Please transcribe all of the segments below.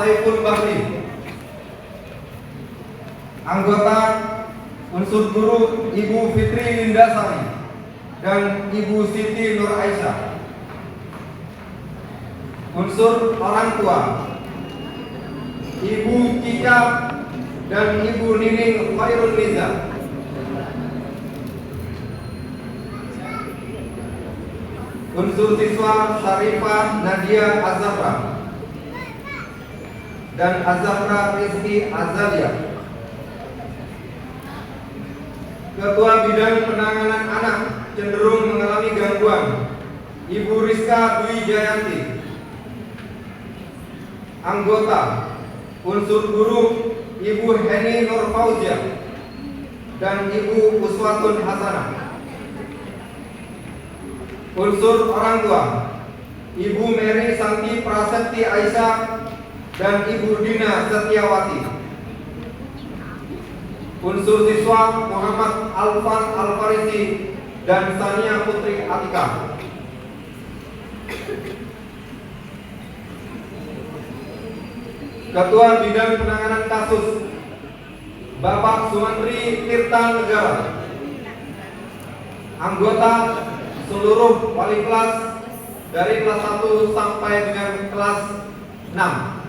Saiful Bahri. Anggota unsur guru Ibu Fitri Lindasari dan Ibu Siti Nur Aisyah. Unsur orang tua Ibu Cica dan Ibu Nining Khairul Niza. Unsur siswa Syarifah Nadia Azafra dan Azafra Rizki Azalia. Ketua Bidang Penanganan Anak cenderung mengalami gangguan Ibu Rizka Dwi Jayanti. Anggota unsur guru Ibu Heni Nur Fauzia dan Ibu Uswatun Hasanah. Unsur orang tua Ibu Mary Santi Prasetya Aisyah dan Ibu Dina Setiawati. Unsur siswa Muhammad Alfan Alfarisi dan Sania Putri Atika. Ketua Bidang Penanganan Kasus Bapak Sumantri Tirta Negara. Anggota seluruh wali kelas dari kelas 1 sampai dengan kelas 6.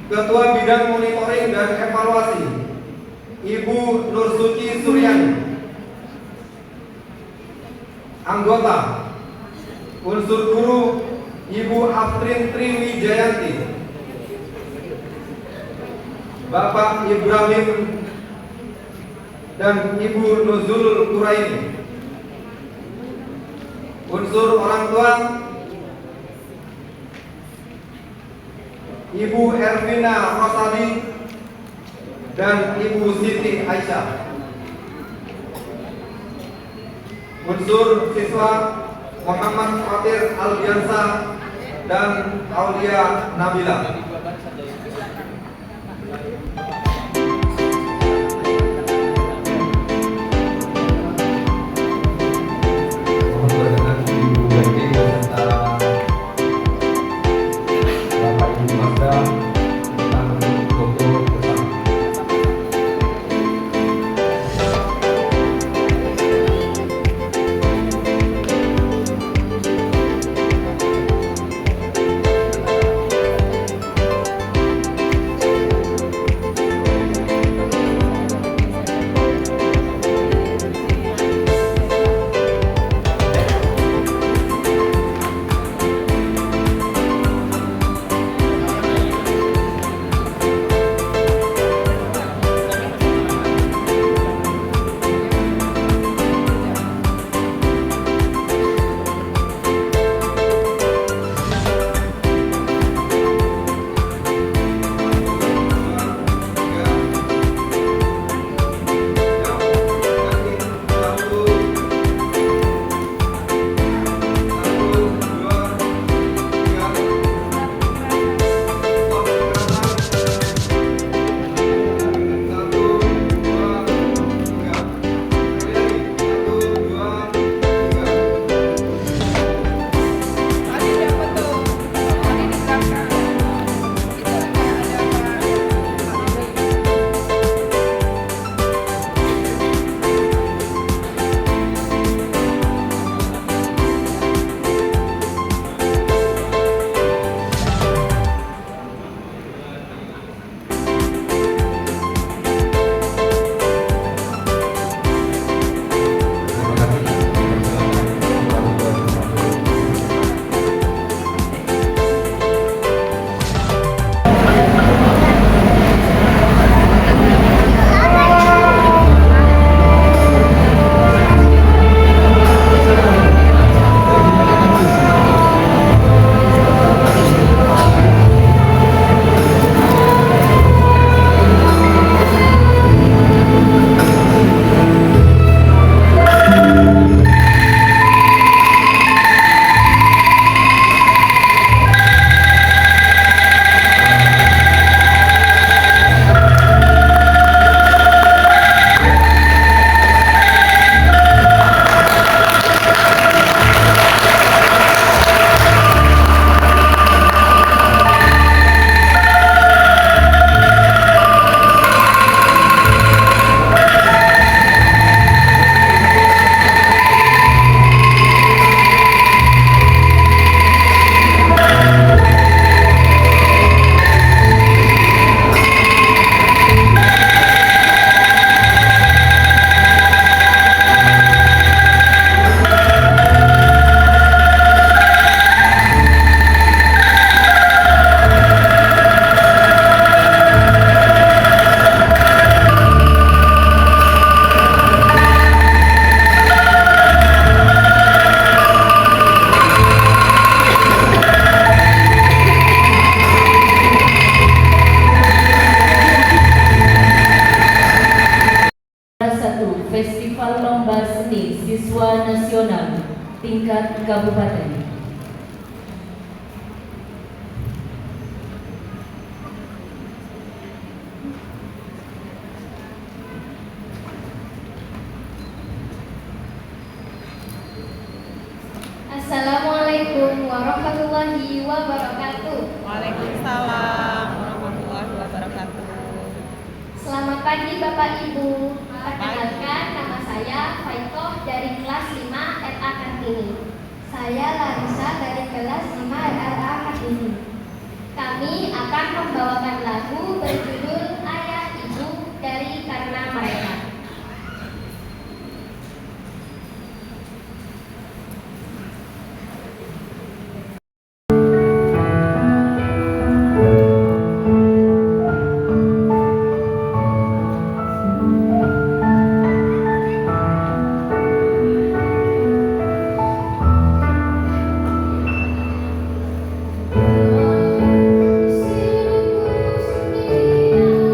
Ketua Bidang Monitoring dan Evaluasi Ibu Nur Suci Suryani. Anggota unsur guru Ibu Afrin Tri Wijayanti, Bapak Ibrahim dan Ibu Nuzul Quraini. Unsur orang tua Ibu Ervina Rosadi dan Ibu Siti Aisyah. Unsur siswa Muhammad Fatir Albiansa dan Aulia Nabila. tingkat kabupaten. Assalamualaikum warahmatullahi wabarakatuh. Waalaikumsalam warahmatullahi wabarakatuh. Selamat pagi Bapak Ibu. Perkenalkan, nama saya Faitoh dari kelas 5 RA Kartini. Saya Larissa dari kelas 5 RA Kartini. Kami akan membawakan lagu berjudul Ayah Ibu dari Karena Mereka. Diriku sendiri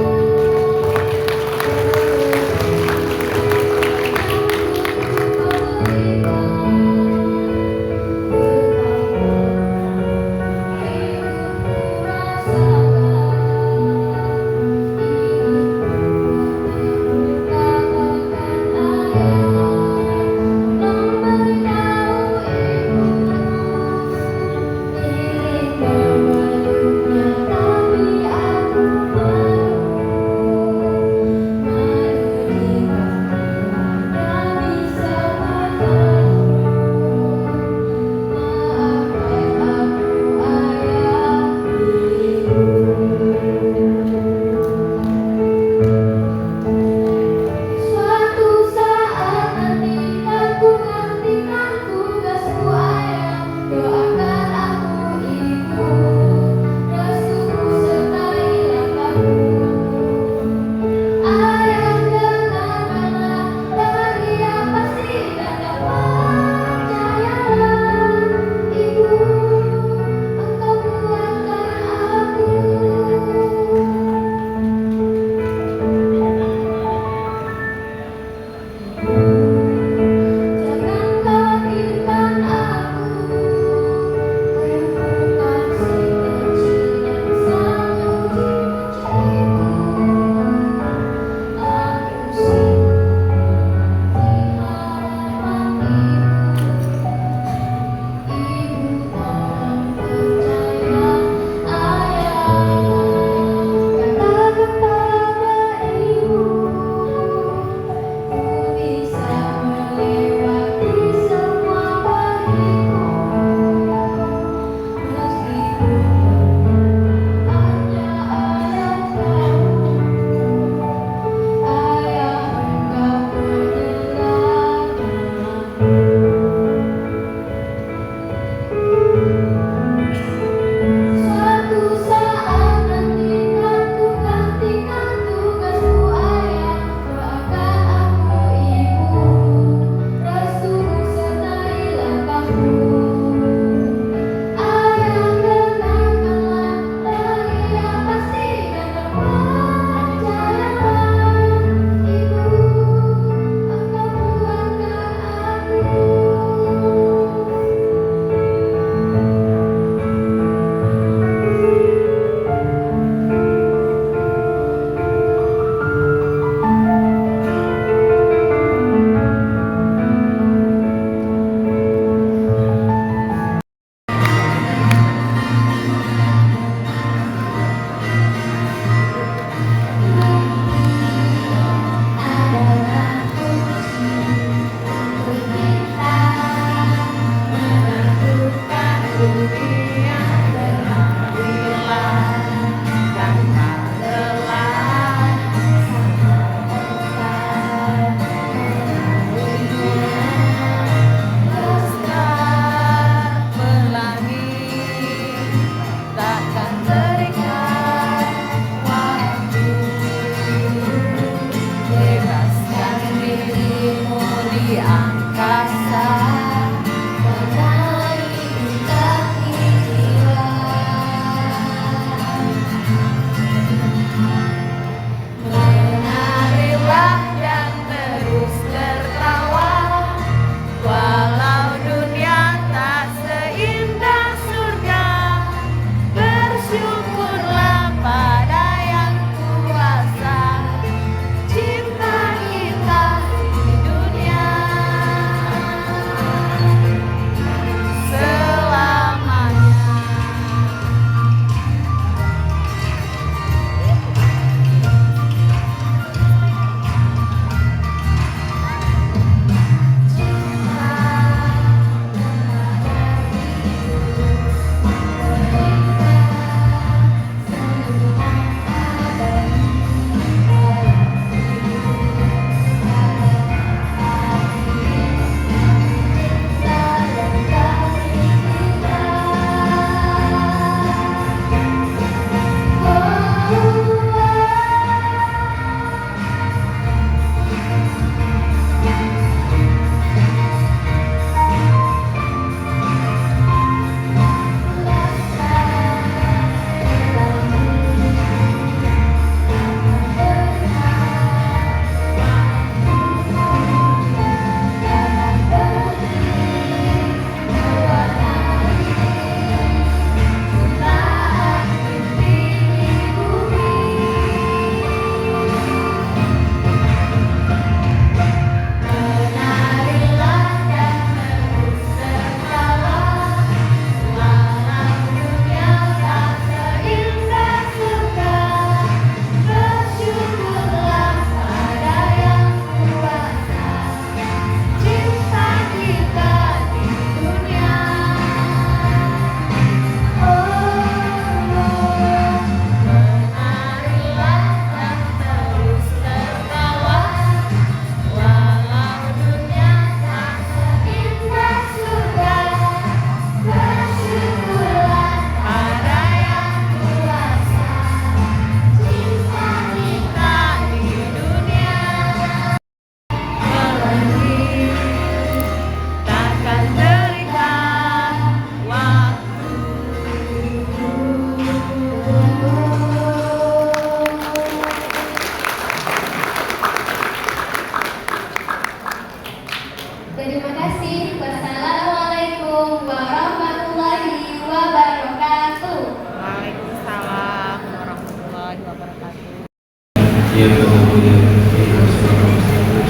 إياك نعبد وإياك نستعين اهدنا الصراط المستقيم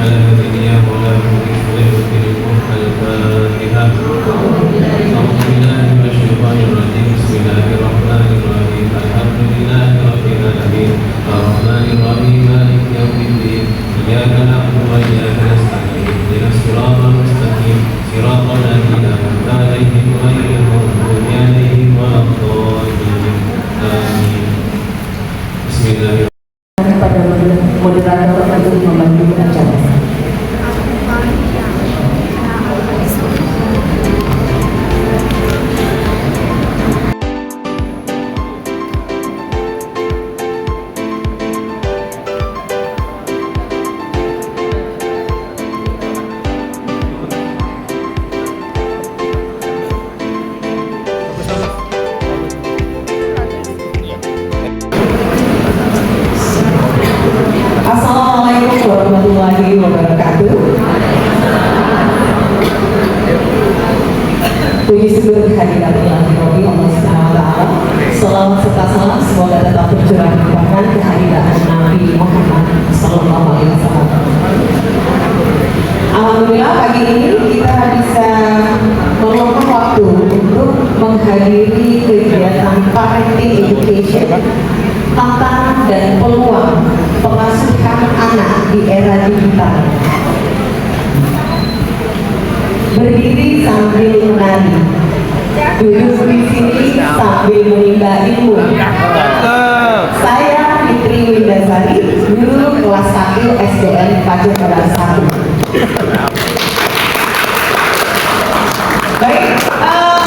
على هدي يا مولانا ويغفركم الفاتحة. أعوذ بالله من الشيطان الرجيم. بسم الله الرحمن الرحيم. الحمد لله رب العالمين الرحمن الرحيم مالك يوم الدين إياك نعبد وإياك نستعين اهدنا الصراط المستقيم صراط الذين أنعمت عليهم غير المغضوب عليهم ولا الضالين آمين. بسم الله. Kepada moderator untuk membantu acara. Assalamualaikum warahmatullahi wabarakatuh. Puji syukur kehadirat Ilahi Allah Subhanahu wa Ta'ala. Selawat serta salam semoga tetap tercurah limpahkan kehadiran Nabi Muhammad Sallallahu Alaihi Wasallam. Alhamdulillah pagi ini kita bisa meluangkan waktu untuk menghadiri kegiatan parenting education, tantangan dan peluang pengasuhan anak di era digital. Berdiri sambil menari, duduk di sini sambil menimba ilmu. Saya Fitri Windasari, guru kelas 1 SDN Pajajaran 1. Baik,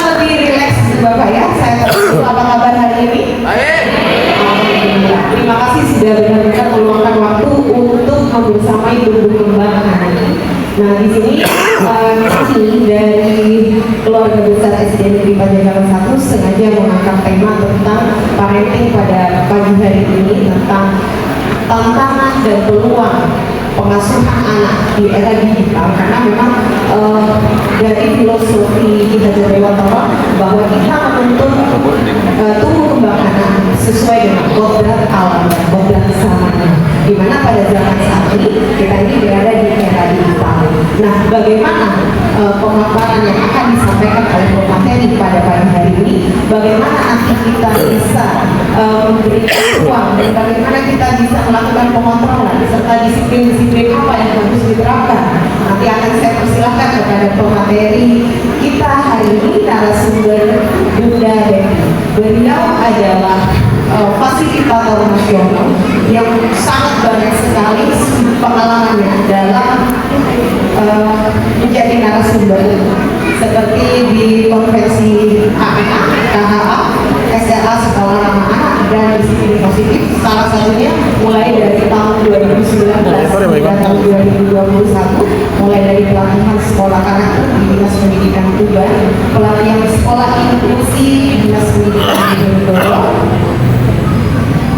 lebih rileks Bapak ya. Saya tahu apa kabar hari ini? Alhamdulillah. Terima kasih sudah benar-benar meluangkan waktu untuk membersamai tumbuh kembang anak ini. Nah di sini kami dari keluarga besar SDN Negeri Pajajaran 1 sengaja mengangkat tema tentang parenting pada pagi hari ini, tentang tantangan dan peluang pengasuhan anak di era digital, karena memang dari filosofi kita dari wartawan bahwa kita menuntut tumbuh kembang anak sesuai dengan kodrat alam dan kodrat zamannya, di mana pada zaman saat ini kita ini berada di era digital. Nah, bagaimana pemaparan yang akan disampaikan oleh pemateri pada pagi hari ini, bagaimana nanti kita bisa memberikan ruang dan bagaimana kita bisa melakukan pengontrolan serta disiplin-disiplin apa yang harus diterapkan. Nanti akan saya persilahkan kepada pemateri kita hari ini, narasumber Bunda Devi. Beliau adalah fasilitator nasional yang sangat banyak sekali pengalamannya dalam menjadi narasumber, seperti di konvensi KPA, KHA, SLA Sekolah Ramah Anak dan disiplin positif. Salah satunya mulai dari tahun 2019 hingga tahun 2021, mulai dari pelatihan sekolah karakter di Dinas Pendidikan Tuban, pelatihan sekolah inklusi di Dinas Pendidikan Tuban,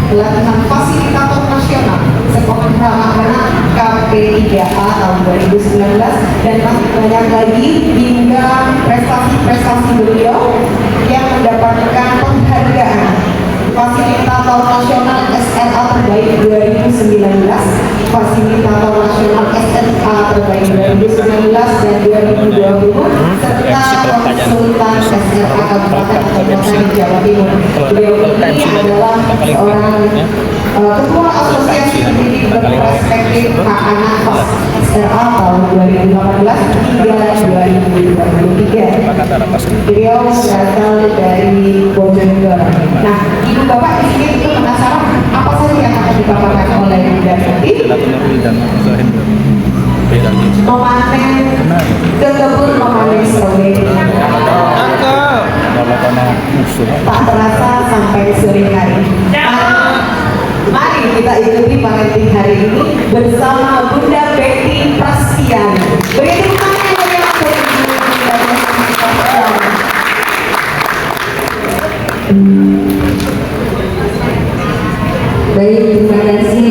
pelatihan fasilitator nasional sekolah ramah anak KP3A tahun 2019, dan masih banyak lagi hingga prestasi-prestasi beliau yang mendapatkan penghargaan fasilitator nasional SLA terbaik 2019, fasilitator nasional SLA terbaik 2019 dan 2020, serta konsultan SLA Kabupaten Kota Jawa Timur. Beliau ini adalah seorang ketua asosiasi pendidik berperspektif hak anak SLA tahun 2018 hingga 2023. Beliau berasal dari Bojonegoro. Nah, Ibu Bapak di sini itu penasaran apa saja yang akan dipaparkan oleh Bunda Devi? Memanen ke kebun, memanen stroberi. Tak terasa sampai sore hari. Mari kita ikuti parenting hari ini bersama Bunda Betty Prastiani. Beri tepuk tangan yang meriah untuk Bunda Betty Prastiani. Baik, terima kasih.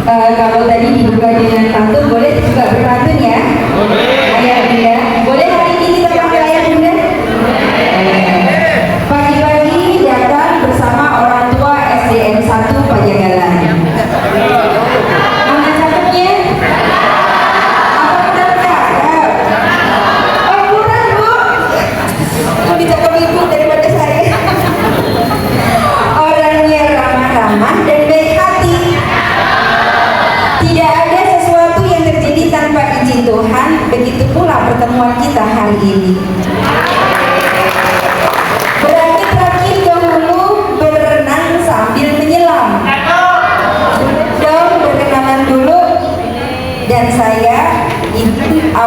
Kalau tadi dibuka dengan pantun, boleh juga berpantun ya? Boleh. Ayah Bunda, boleh hari ini kita pakai ayah Bunda? Pagi-pagi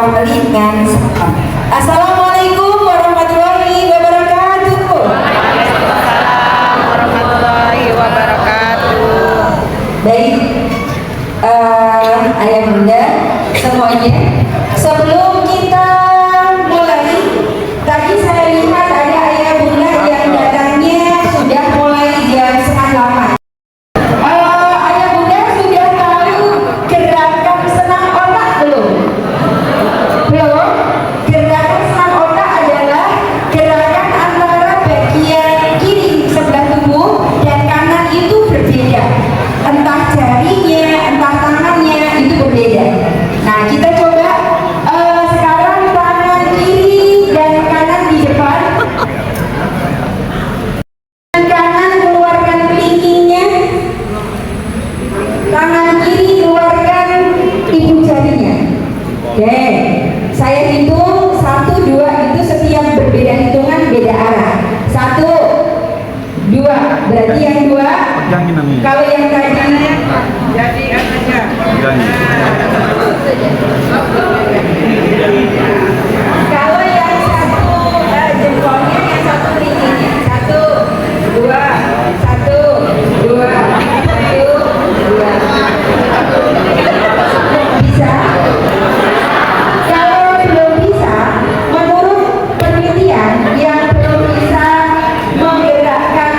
awali dengan salam. Assalamualaikum warahmatullahi wabarakatuh. Waalaikumsalam warahmatullahi wabarakatuh. Baik, ayah bunda semuanya, sebelum kita mulai, tadi saya lihat ada ayah bunda yang datangnya sudah mulai jam 7:30. Ayah bunda sudah tahu gerakan senam otak belum? Belum? Gerakan senam otak adalah gerakan antara bagian kiri sebelah tubuh dan kanan itu berbeda. Entah jarinya, entah tangannya itu berbeda. Nah, kita coba sekarang tangan kiri dan kanan di depan. Tangan kanan keluarkan kelingkingnya. Tangan kiri keluarkan ibu jarinya. Oke, saya hitung 1, 2 itu setiap berbeda hitungan beda arah. 1, 2, berarti yang 2. Kalau yang tadi kalau yang 1 jempolnya, yang 1 kelingkingnya. 1, 2, 1, 2, 1, 2. Bisa? Kalau belum bisa, menurut penelitian yang belum bisa menggerakkan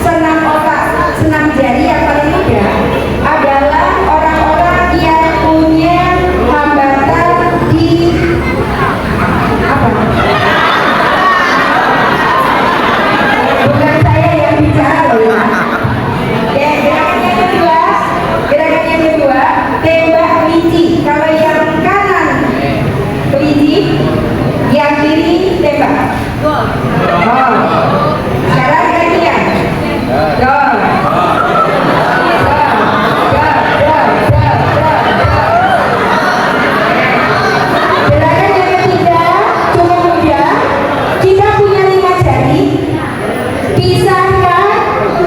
senam otak, senam jari yang paling mudah adalah orang-orang yang punya hambatan di apa? Bukan saya yang bicara loh ya. Oke, gerakan yang kedua, tembak kelinci. Kalau yang kanan kelinci, yang kiri tembak. Oh. Sekarang gantian. Gol. Gerakan yang ketiga cukup mudah. Kita punya 5 jari. Pisahkan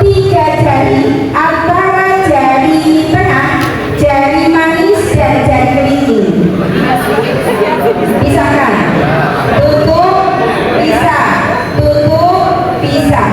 3 jari antara jari tengah, jari manis dan jari kelingking. Pisahkan. Tutup, pisah. Tutup, pisah.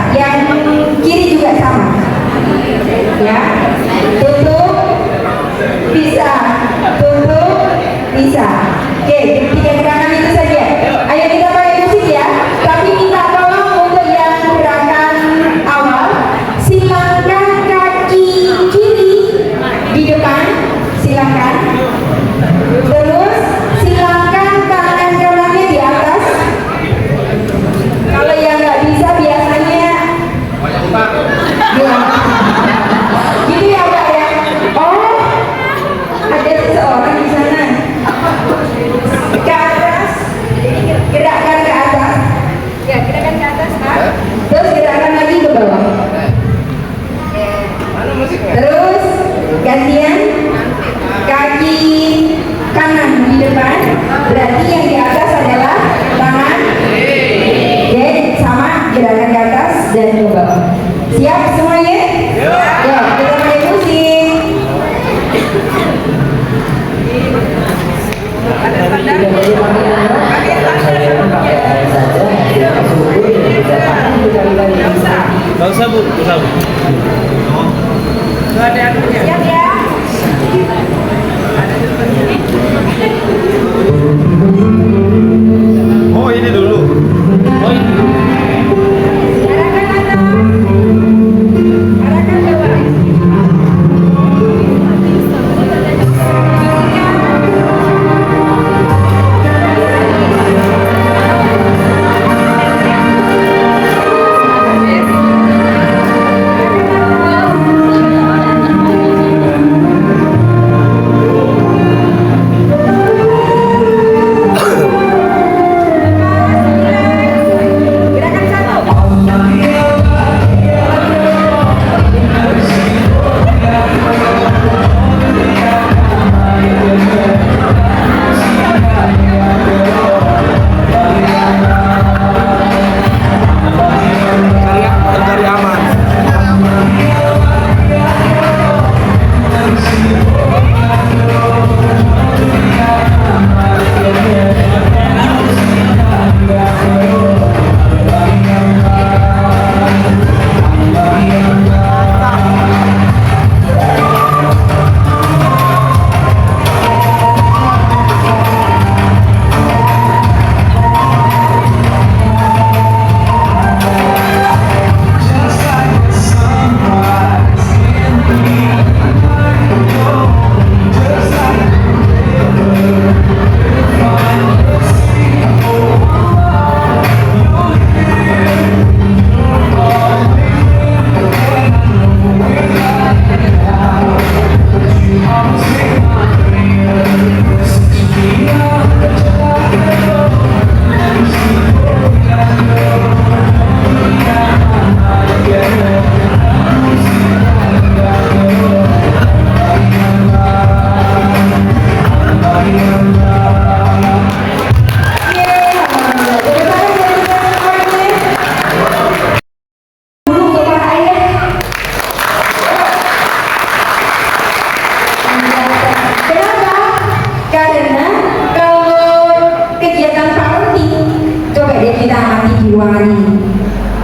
kita amati di ruangan ini.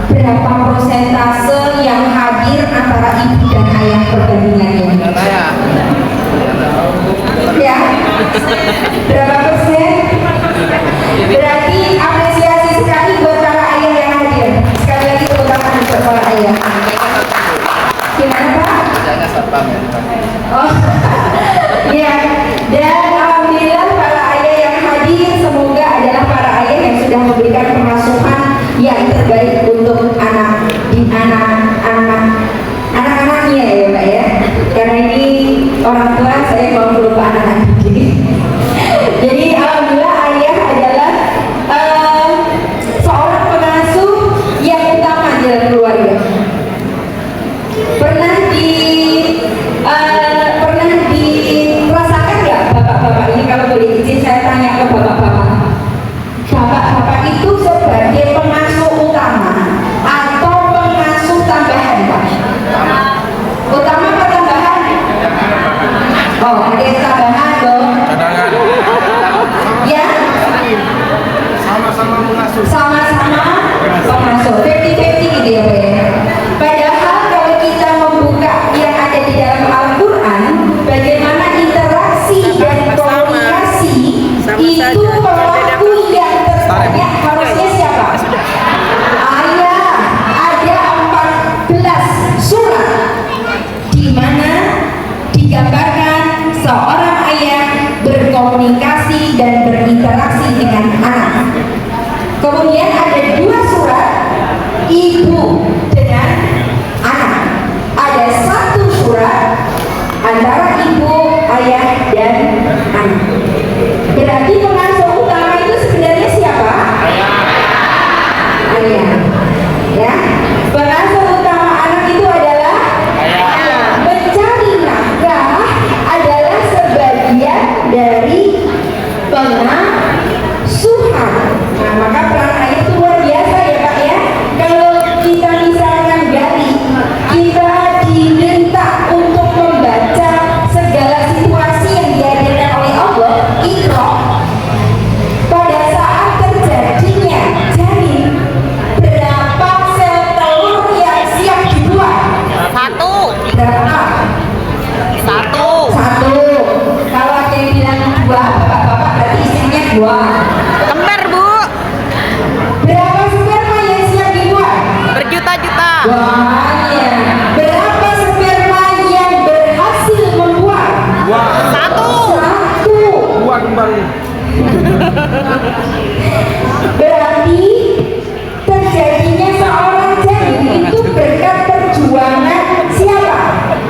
Berapa persentase yang hadir antara ibu dan ayah perbandingannya? Ya, berapa persen? Berarti apresiasi sekali buat para ayah yang hadir. Sekali lagi tepuk tangan untuk para ayah. Gimana Pak? Oh, ya. Dan alhamdulillah para ayah yang hadir semoga adalah para ayah yang sudah memberikan pemasukan yang terbaik untuk anak-anaknya ya Pak ya. Karena ini orang tua, saya mau lupa anak-anak. Jadi alhamdulillah ayah adalah seorang pengasuh yang utama di dalam keluarga. Pernah dirasakan nggak bapak-bapak ini, kalau boleh izin saya tanya ke bapak-bapak. Bapak-bapak itu sebagai pengasuh utama atau pengasuh tambahan Pak? Utama apa tambahan? Oh, ada yang tambahan dong. Ya? Sama-sama mengasuh. Sama-sama pengasuh. 50-50 gitu ya Pak ya. Padahal kalau kita membuka yang ada di dalam Al-Quran, bagaimana interaksi dan komunikasi itu pelaku yang terbanyak harusnya siapa? Ayah. Ada 14 surat di mana digambarkan seorang ayah berkomunikasi dan berinteraksi dengan anak. Kemudian ada 2 surat ibu dengan anak. Ada 1 surat antara ibu, ayah, dan anak. Berarti pengasuh utama itu sebenarnya siapa? Ayah. Ya. Pengasuh utama anak itu adalah ayah. Mencari nafkah adalah sebagian dari pengasuhan. Nah, maka peran ayah itu luar biasa ya Pak ya. Kalau kita misalkan gali, kita diminta untuk membaca segala situasi yang dihadirkan oleh Allah, Iqra. Pada saat terjadinya janin, berapa sel telur yang siap dibuat? 1. Berapa? 1. 1. Kalau ada yang bilang 2, bapak-bapak berarti istrinya 2. Kembar Bu. Berapa sperma yang siap dibuat? Berjuta-juta. Banyak. Berapa sperma yang berhasil membuat? 1. 1. Buat kembali. Berarti terjadinya seorang janin itu berkat perjuangan siapa?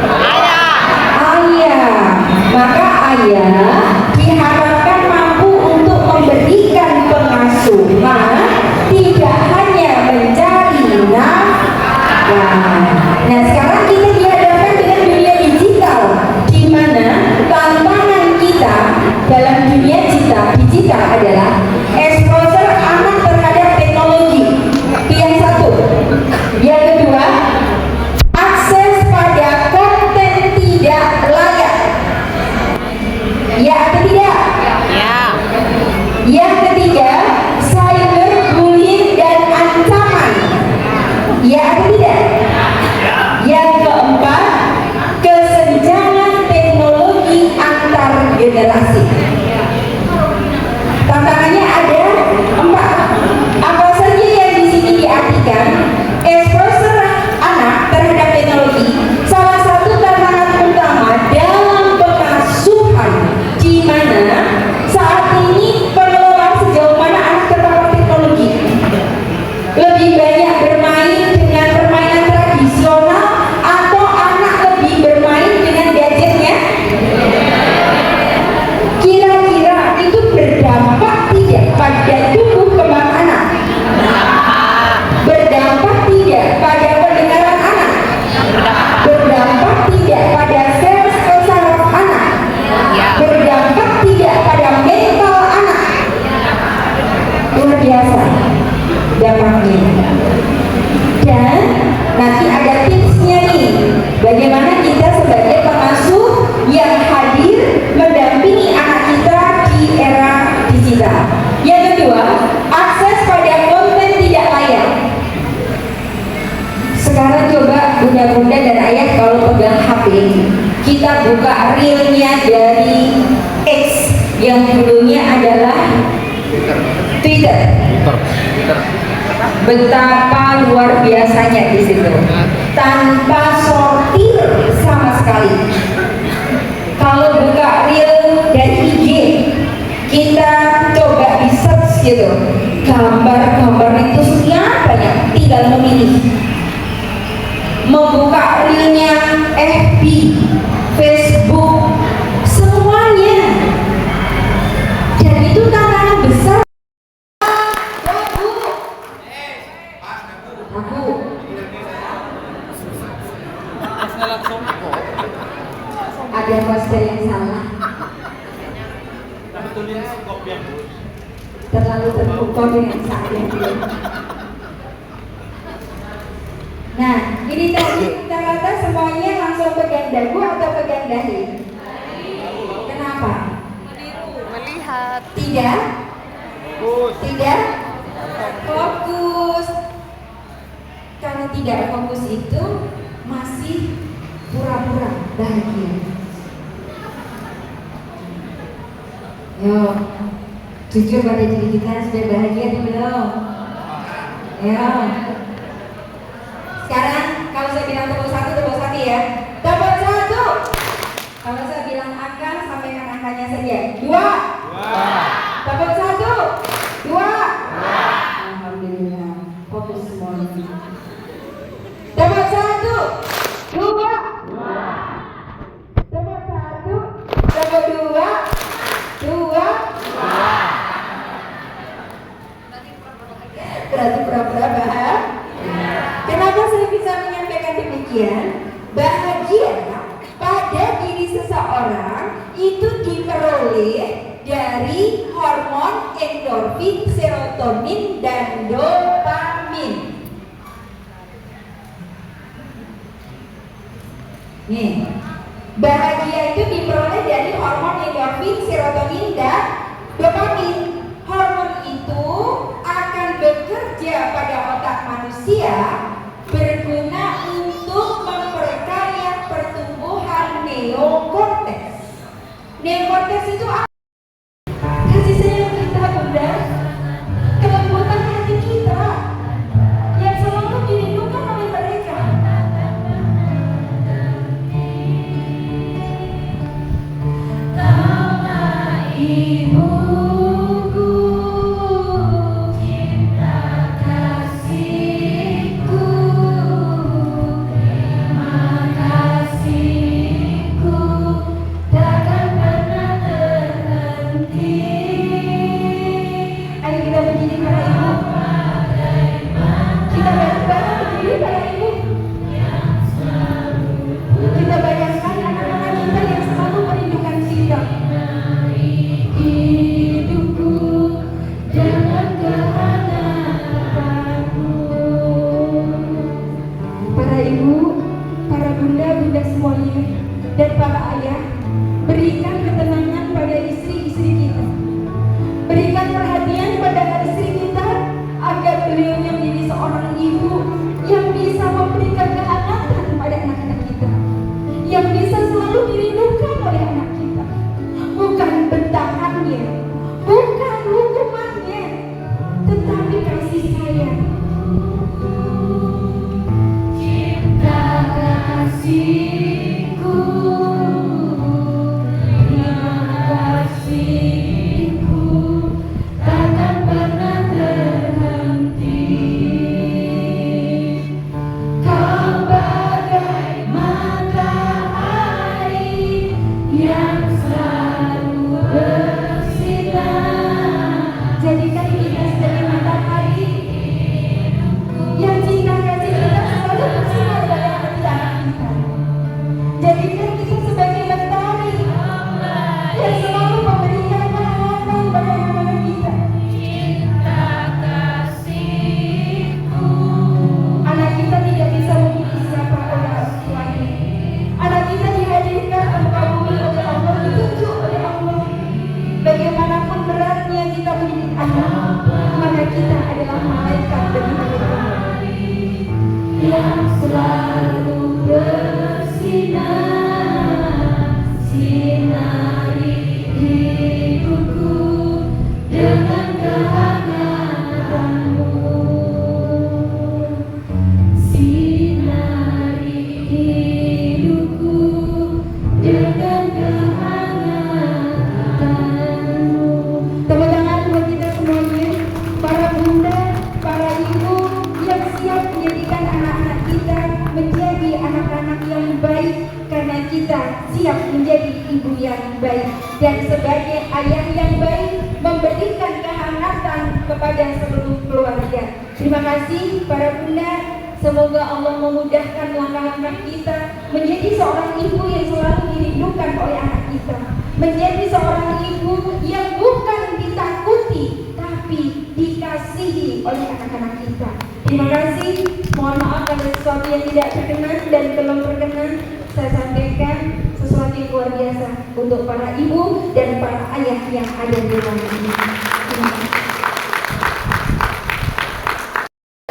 Ayah. Ayah. Maka ayah diharapkan mampu untuk memberikan pengasuhan, tidak hanya mencari nafkah. Nah, sekarang kita dihadapkan dengan dunia digital, di mana tantangan kita dalam dunia digital adalah exposure anak terhadap teknologi. Itu yang satu. Yang kedua, akses pada konten tidak layak. Ya atau tidak? Ya. Yang ketiga, cyberbullying dan ancaman. Ya atau tidak? Yang keempat, kesenjangan teknologi antar generasi. pada bunda dan ayah kalau pegang HP, kita buka reelnya dari X yang dulunya adalah Twitter. Betapa luar biasanya di situ, tanpa sortir sama sekali. Kalau buka reel dari IG, kita coba di search gitu, gambar-gambar itu sekian banyak, tinggal memilih. Membuka reelnya FB, Facebook, semuanya, dan itu tantangan besar. Ada master yang salah, terlalu terpukau dengan saat yang belum. Nah, ini tadi rata-rata semuanya langsung pegang dagu atau pegang dahi? Kenapa? Melihat. Tidak? Tidak? Fokus. Karena tidak fokus itu masih pura-pura bahagia. Yo, jujur pada diri kita, sudah bahagia atau belum? Ya. Sekarang kalau saya bilang tepuk satu ya. Tepuk satu. Kalau saya bilang angka, sampaikan angkanya saja. 2. Tepuk satu. 2. Alhamdulillah. Fokus semuanya. Tepuk satu. 2. Tepuk satu. Tepuk 2. 2. Berarti pura-pura bahagia. Kenapa saya bisa menyampaikan demikian? Bahagia pada diri seseorang itu diperoleh dari hormon endorfin, serotonin, dan dopamin. Nih, bahagia itu diperoleh dari hormon endorfin, serotonin, dan dopamin. Hormon itu akan bekerja pada otak manusia berguna untuk memperkaya pertumbuhan neokorteks. Neokorteks itu apa? Kasih sayang kita, bunda, kelembutan hati kita yang selalu dilindungi oleh mereka. Ibuku, cinta kasihku, terima kasihku, takkan pernah terhenti. Ayo kita berdiri para ibu. Kita bareng-bareng berdiri para ibu. Kita bayangkan anak-anak kita yang selalu merindukan kita. Hidupku jangan kehanapanmu. Para ibu, para bunda-bunda semuanya, dan para ayah, berikan ketenangan pada istri-istri kita. Berikan perhatian pada istri kita agar beliaunya menjadi seorang ibu yang bisa memberikan kehangatan pada anak-anak kita, yang bisa selalu dirindukan oleh anak kita. Bukan bentakannya, bukan hukumannya, tetapi kasih sayang. Cinta kasihku, yang baik, dan sebagai ayah yang baik memberikan kehangatan kepada seluruh keluarga. Terima kasih para bunda. Semoga Allah memudahkan langkah-langkah kita menjadi seorang ibu yang selalu dirindukan oleh anak kita, menjadi seorang ibu yang bukan ditakuti tapi dikasihi oleh anak-anak kita. Terima kasih. Mohon maaf kalau sesuatu yang tidak berkenan dan belum berkenan saya sampaikan sesuatu yang luar biasa untuk para ibu dan para ayah yang ada di ruang ini. Terima kasih.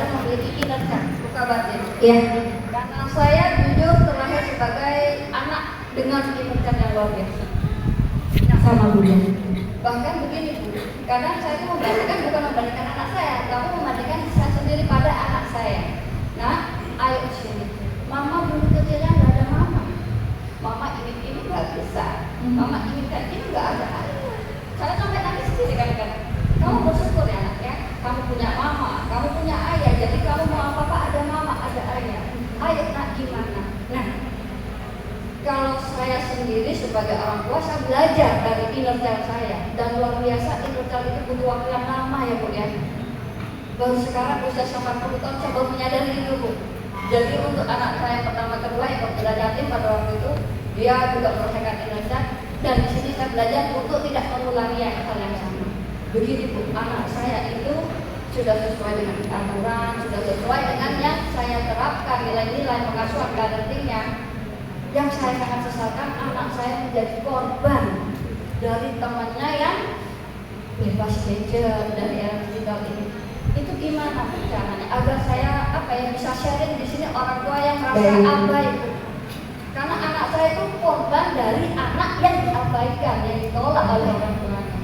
Memiliki kinerja buka batin. Ya, Karena saya jujur terlahir sebagai anak dengan kinerja yang luar biasa. sama bunda. Bahkan begini Bu, kadang saya itu membandingkan bukan membandingkan anak saya, tapi membandingkan saya sendiri pada anak saya. Nah, ayo sini. Mama dulu kecilnya nggak ada mama. Mama ini nggak bisa. Mama ini kayak gini nggak ada ayah. Saya sampai nangis sendiri kadang-kadang. Kamu bersyukur ya anak ya. Kamu punya mama, kamu punya ayah. Jadi kamu mau apa-apa ada mama, ada ayah. Ayo nak gimana? Nah, kalau saya sendiri sebagai orang tua, saya belajar dari kinerja saya, dan luar biasa kinerja itu butuh waktu yang lama ya Bu ya. Baru sekarang usia 80 tahun saya baru menyadari itu Bu. Jadi untuk anak saya pertama kedua yang berbeda yatim pada waktu itu, dia juga menyelesaikan kinerja, dan di sini saya belajar untuk tidak mengulangi hal yang sama. Begini Bu, anak saya itu sudah sesuai dengan aturan, sudah sesuai dengan yang saya terapkan nilai-nilai pengasuhan parentingnya. Yang saya sangat sesalkan, anak saya menjadi korban dari temannya yang bebas gadget dari era digital ini. Itu gimana caranya agar saya bisa sharing di sini orang tua yang merasa abai, karena anak saya itu korban dari anak yang diabaikan, yang ditolak oleh orang tuanya.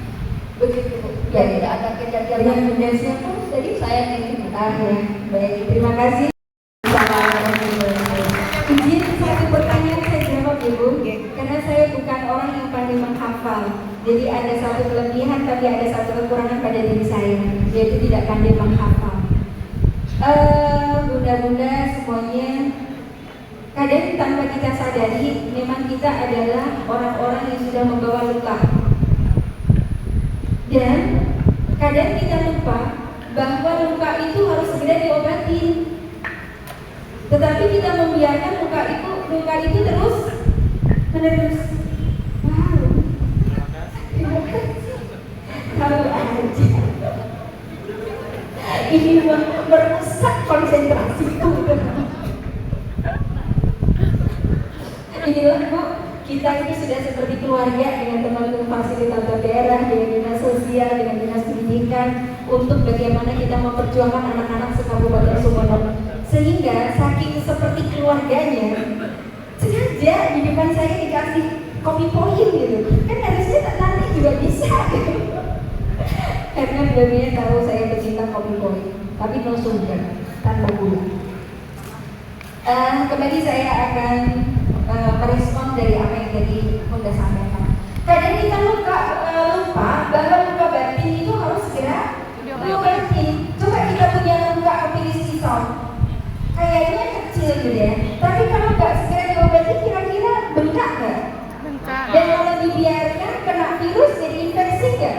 Begitu Bu. Ya tidak ada kejadian Dengan bunda siapa? jadi saya ini. Ya, baik. Terima kasih. Izin satu pertanyaan saya jawab Ibu, karena saya bukan orang yang pandai menghafal. Jadi ada satu kelebihan tapi ada satu kekurangan pada diri saya, yaitu tidak pandai menghafal. Bunda-bunda semuanya, kadang tanpa kita sadari memang kita adalah orang-orang yang sudah membawa luka. Dan kadang kita lupa bahwa luka itu harus segera diobati. Tetapi kita membiarkan luka itu terus menerus. Wow. Terima kasih. Tahu aja. Ini merusak konsentrasiku. Inilah Bu, kita ini sudah seperti keluarga dengan teman-teman fasilitator daerah, dengan dinas sosial, dengan dinas pendidikan, untuk bagaimana kita memperjuangkan anak-anak sekabupaten Sumeneb. Sehingga saking seperti keluarganya, sengaja di depan saya dikasih kopi poin gitu. Kan harusnya nanti juga bisa gitu. Karena beliau tahu saya pecinta kopi poin, tapi no sugar, tanpa gula. Kembali saya akan merespon dari apa yang tadi Bunda sampaikan. Kadang kita lupa bahwa luka batin itu harus segera diobati. Coba kita punya luka kepilih sisau, kayaknya kecil gitu ya, tapi kalau nggak segera diobati kira-kira bengkak nggak? Dan kalau dibiarkan kena virus jadi infeksi nggak?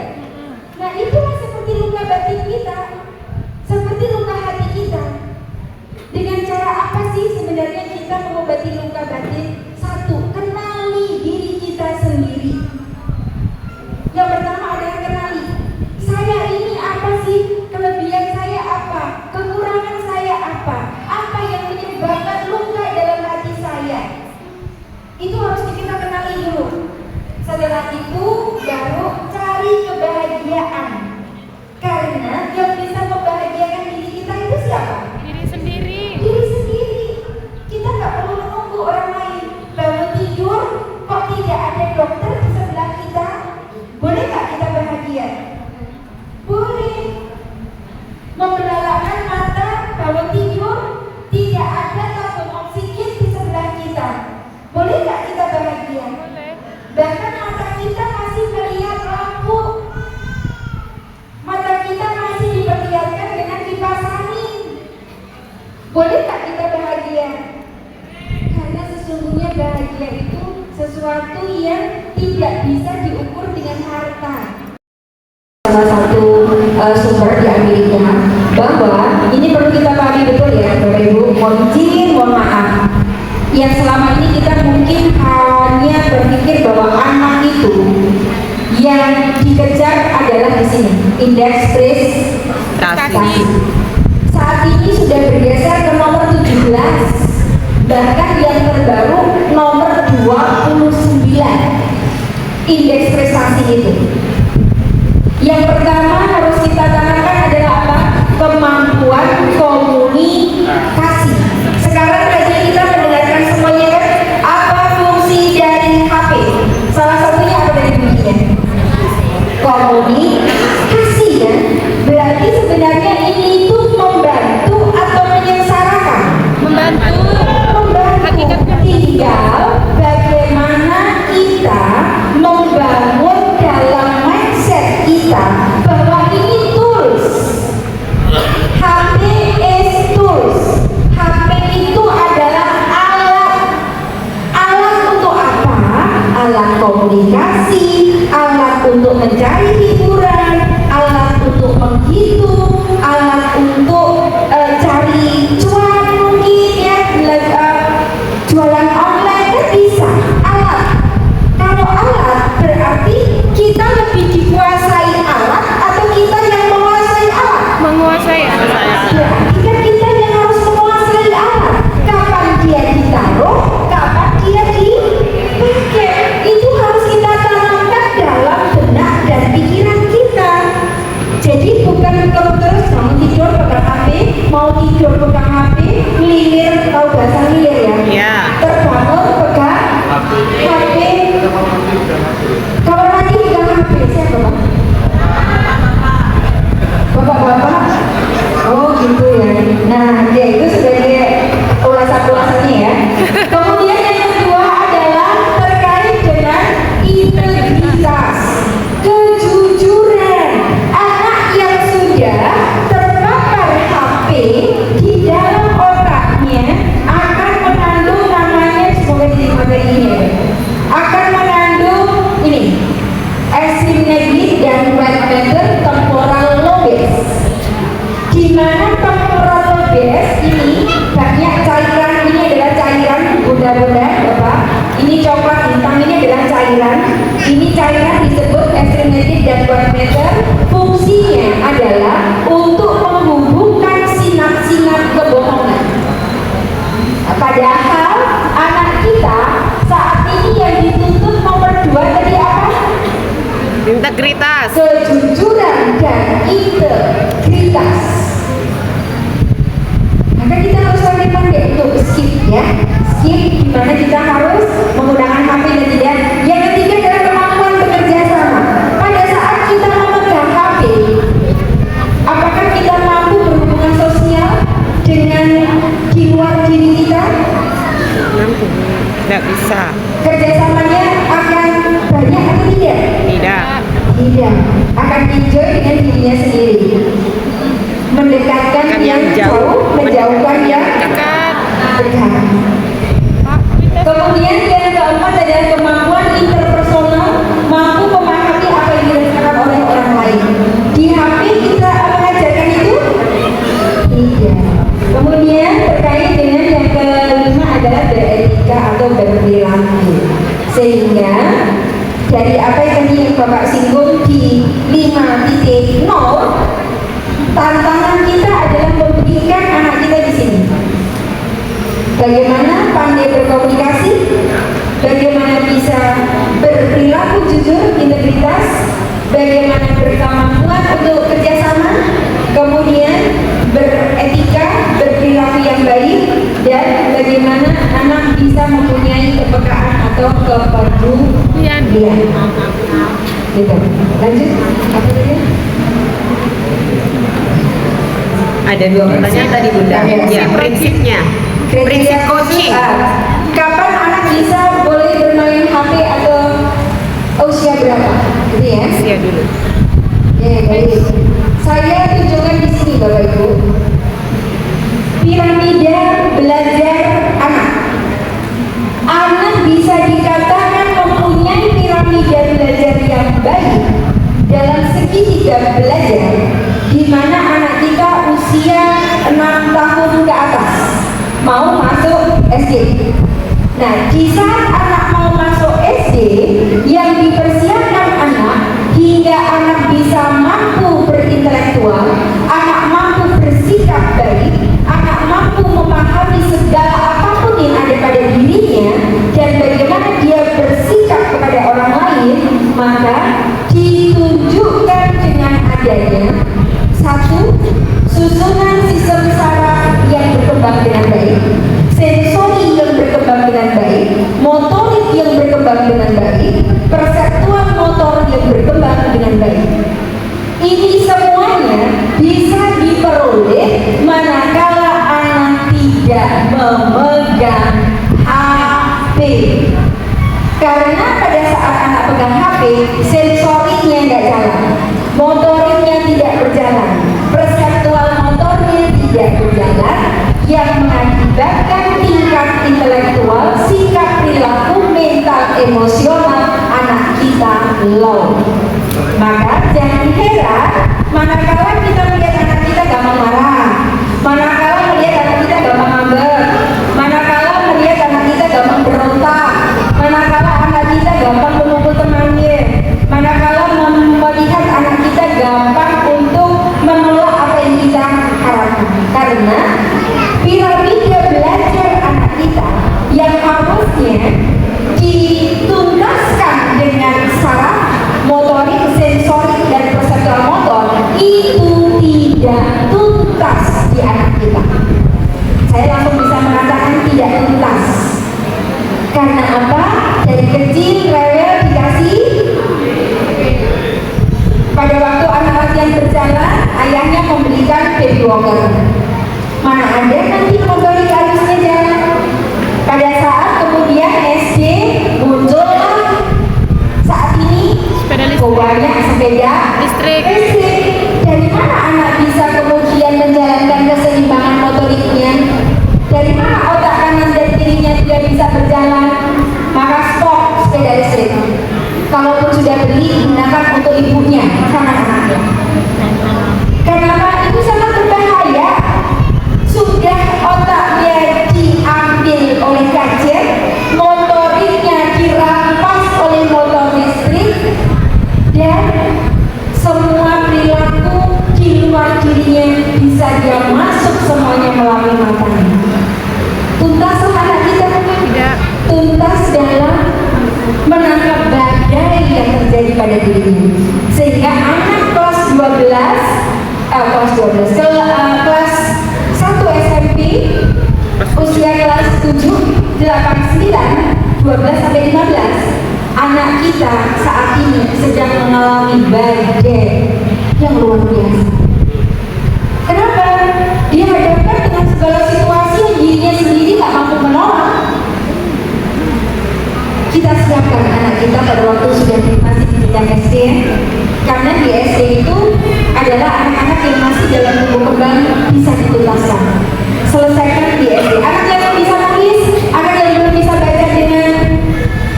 Nah itulah seperti luka batin kita, seperti luka hati kita. Dengan cara apa sih sebenarnya kita mengobati luka batin? Satu, kenali diri kita sendiri. Yang pertama adalah kenali, saya ini apa sih? Kelebihan saya apa? Kekurangan saya apa? Apa yang menyebabkan luka dalam hati saya? Itu harus kita kenali dulu. Setelah itu baru cari kebahagiaan. Karena yang bisa membahagiakan diri kita itu siapa? Diri sendiri. Diri sendiri. Kita nggak perlu menunggu orang lain. Bangun tidur, kok tidak ada dokter di sebelah kita? Boleh nggak kita bahagia? Boleh. Membelalakan mata, bangun tidur, tidak ada tabung oksigen di sebelah kita. Boleh nggak kita bahagia? Boleh. Bahkan mata kita masih melihat lampu, mata kita masih diperlihatkan dengan kipas angin. Boleh tak kita bahagia? Karena sesungguhnya bahagia itu sesuatu yang tidak tidak bisa diukur dengan harta. Salah satu sumber di Amerika bahwa ini perlu kita pahami betul ya Bapak Ibu, mohon maaf yang selama ini kita mungkin hanya berpikir bahwa anak itu yang dikejar adalah di sini indeks prestasi. Saat ini sudah bergeser ke nomor 17, bahkan yang terbaru nomor 29 indeks prestasi itu. Yang pertama harus kita tanamkan adalah apa? Kemampuan komunikasi. Sekarang saja kita mendengarkan semuanya kan, apa fungsi dari HP? Salah satunya apa dari bunyinya? Komunikasi kan? Berarti sebenarnya ini itu membantu atau menyengsarakan? Membantu. Tinggal bagaimana kita membangun dalam mindset kita bahwa ini tools. HP is tools. HP itu adalah alat. Alat untuk apa? Alat komunikasi, alat untuk mencari hiburan, alat untuk menghitung, alat untuk cari cuan mungkin ya, jualan online kan bisa. Alat. Kalau alat berarti kita lebih dikuasai alat atau kita yang menguasai alat? Menguasai anak saya. Berarti kan kita yang harus menguasai alat. Kapan dia ditaruh, kapan dia dipakai. Itu harus kita tanamkan dalam benak dan pikiran kita. Jadi bukan terus mau tidur pegang HP, mau tidur pegang HP, ngelir, tahu bahasa ngelir ya? Ya. Terbangun pegang HP. Kamar mandi pegang HP, siapa Pak? Bapak-bapak? Oh gitu ya. Nah, ya itu sebagai ulasan-ulasannya ya. Kemudian yang kedua adalah terkait dengan integritas, kejujuran. Anak yang sudah terpapar HP di dalam otaknya akan mengandung namanya, semoga jadi materi ini ya, akan mengandung ini asymmetric dan right matter temporal lobes, di mana temporal lobes ini banyak cairan. Ini adalah cairan bunda-bunda Bapak, ini coklat hitam, ini adalah cairan. Ini cairan disebut asymmetric dan right matter. Fungsinya adalah untuk menghubungkan sinap-sinap kebohongan. Padahal anak kita saat ini yang dituntut nomor 2 tadi apa? Integritas. Kejujuran dan integritas. Maka kita harus pandai-pandai untuk skip ya. Skip di mana kita harus menggunakan HP dan tidak. Yang ketiga adalah kemampuan bekerja sama. Pada saat kita memegang HP, apakah kita mampu berhubungan sosial dengan di luar diri kita? Mampu. Tidak bisa. Kerjasamanya akan banyak atau tidak? Tidak. Tidak. Akan enjoy dengan dirinya sendiri. Mendekatkan yang jauh, menjauhkan yang Dekat. dekat. Kemudian yang keempat adalah kemampuan interpersonal, mampu memahami apa yang dirasakan oleh orang lain. Di HP kita mengajarkan itu? Tidak. Kemudian terkait dengan yang kelima adalah beretika atau berperilaku. Sehingga dari apa yang tadi Bapak singgung di 5.0, tantangan kita adalah memberikan anak kita di sini. Bagaimana pandai berkomunikasi, bagaimana bisa berperilaku jujur, integritas, bagaimana berkemampuan untuk kerjasama, kemudian beretika, berperilaku yang baik, dan bagaimana anak bisa mempunyai kepekaan atau kepedulian. Gitu. Lanjut, apa tadi? Ada 2 pertanyaan tadi Bunda. Ya, prinsipnya. Prinsip coaching. Kapan anak bisa boleh bermain HP atau usia berapa? Gitu ya? Usia dulu. Ya, baik. Saya tunjukkan di sini Bapak Ibu. Piramida belajar anak. Anak bisa dikatakan mempunyai piramida sudah belajar, di mana anak kita usia 6 tahun ke atas mau masuk SD. Nah, di saat anak mau masuk SD, yang dipersiapkan anak hingga anak bisa mampu berintelektual, anak mampu bersikap baik, anak mampu memahami segala apapun yang ada pada dirinya dan bagaimana dia bersikap kepada orang lain, maka ditunjukkan dengan adanya satu, susunan sistem saraf yang berkembang dengan baik, sensori yang berkembang dengan baik, motorik yang berkembang dengan baik, perseptual motor yang berkembang dengan baik. Ini semuanya bisa diperoleh manakala anak tidak memegang HP. Karena pada saat anak pegang HP, sensorinya nggak jalan, motoriknya tidak berjalan, perseptual motornya tidak berjalan, yang mengakibatkan tingkat intelektual, sikap perilaku, mental, emosional anak kita low. Maka jangan heran manakala kita melihat anak kita gampang marah, manakala melihat anak kita gampang ngambek, manakala melihat anak kita gampang berontak, manakala anak kita gampang memukul temannya, manakala melihat anak kita gampang untuk menolak apa yang kita harapkan. Karena piramida belajar anak kita yang harusnya dituntaskan dengan saraf, motorik, sensorik, dan perseptual motor itu tidak tuntas di anak kita. Saya langsung bisa mengatakan tidak tuntas. Karena apa? Dari kecil rewel dikasih. Pada waktu anak latihan berjalan, ayahnya membelikan baby walker. Mana ada nanti motorik halusnya jalan. Pada saat kemudian SD muncullah saat ini banyak sepeda listrik. Dari mana anak bisa kemudian menjalankan keseimbangan motoriknya? Dari mana otak kanan dan kirinya tidak bisa berjalan? Maka stop sepeda listrik. Kalaupun sudah beli, gunakan untuk ibunya, sama anaknya. Kenapa? Itu sangat berbahaya. Sudah otaknya diambil oleh gadget, motoriknya dirampas oleh motor listrik, dan semua perilaku di luar dirinya bisa dia masuk semuanya melalui matanya. Tuntas anak kita tidak tuntas dalam menangkap badai yang terjadi pada dirinya, sehingga anak kelas 1 SMP, usia kelas 7, 8, 9, 12 sampai 15, anak kita saat ini sedang mengalami badai yang luar biasa. Kenapa? Dihadapkan dengan segala situasi yang dirinya sendiri tak mampu menolak. Kita siapkan anak kita pada waktu sudah masih di tingkat SD, karena di SD itu adalah anak-anak yang masih dalam tumbuh kembang bisa dituntaskan. Selesaikan di SD. Anak yang belum bisa nulis, anak yang belum bisa baca dengan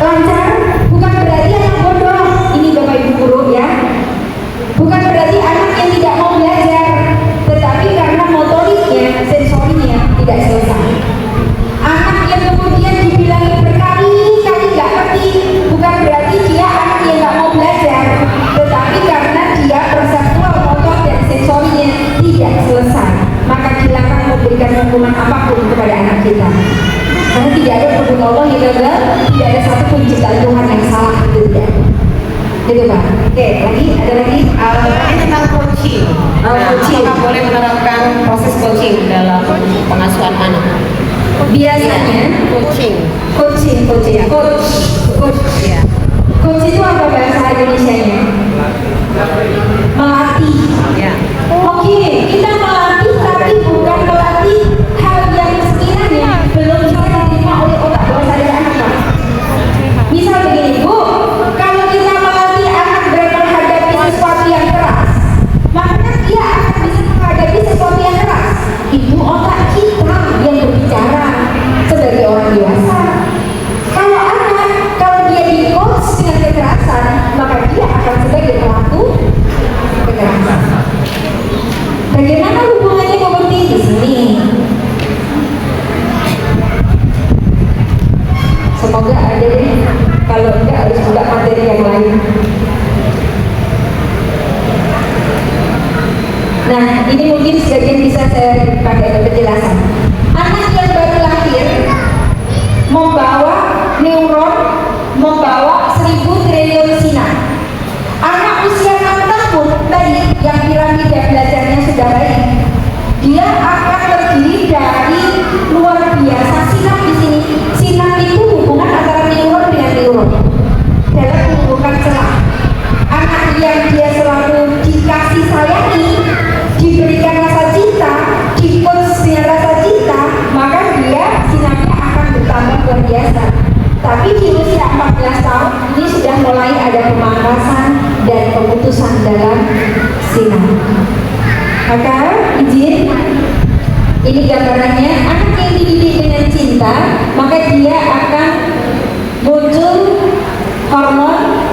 lancar, bukan berarti anak bodoh. Ini Bapak Ibu guru ya. Bukan berarti anak yang tidak mau belajar, tetapi karena motoriknya, sensorinya tidak selesai. Anak yang kemudian dibilangi berkali-kali nggak ngerti, bukan berarti dia anak yang nggak mau belajar, tetapi karena dia perseptual motor dan sensorinya tidak selesai, maka dilarang memberikan hukuman apapun kepada anak kita. Karena tidak ada hukum Allah yang gagal, tidak ada satu pun ciptaan Tuhan yang salah, itu tidak. Gitu Pak. Oke, ada lagi Ini tentang coaching. coaching. Apakah boleh menerapkan proses coaching dalam pengasuhan anak? Biasanya Coaching. coach Ya. coach itu apa bahasa Indonesianya? Melatih. Ya. Oke, kita melatih tapi bukan melatih hal yang sekiranya belum bisa diterima oleh otak bawah sadar anak. Misal begini Bu, kalau kita melatih anak menghadapi sesuatu yang keras, maka dia akan bisa menghadapi sesuatu yang keras. Itu otak kita yang berbicara sebagai orang dewasa. Kalau dia di coach dengan kekerasan, maka dia akan sebagai pelaku kekerasan. dia akan terdiri dari luar biasa sinap di sini. Sinap itu hubungan antara neuron dengan neuron dalam mengumpulkan celah. Anak yang dia selalu dikasih sayangi, diberikan rasa cinta, di-coach dengan rasa cinta, maka dia sinapnya akan bertambah luar biasa. Tapi di usia 14 tahun ini sudah mulai ada pemangkasan dan pemutusan dalam sinap. Maka izin, ini gambarannya, anak yang dididik dengan cinta, maka dia akan muncul hormon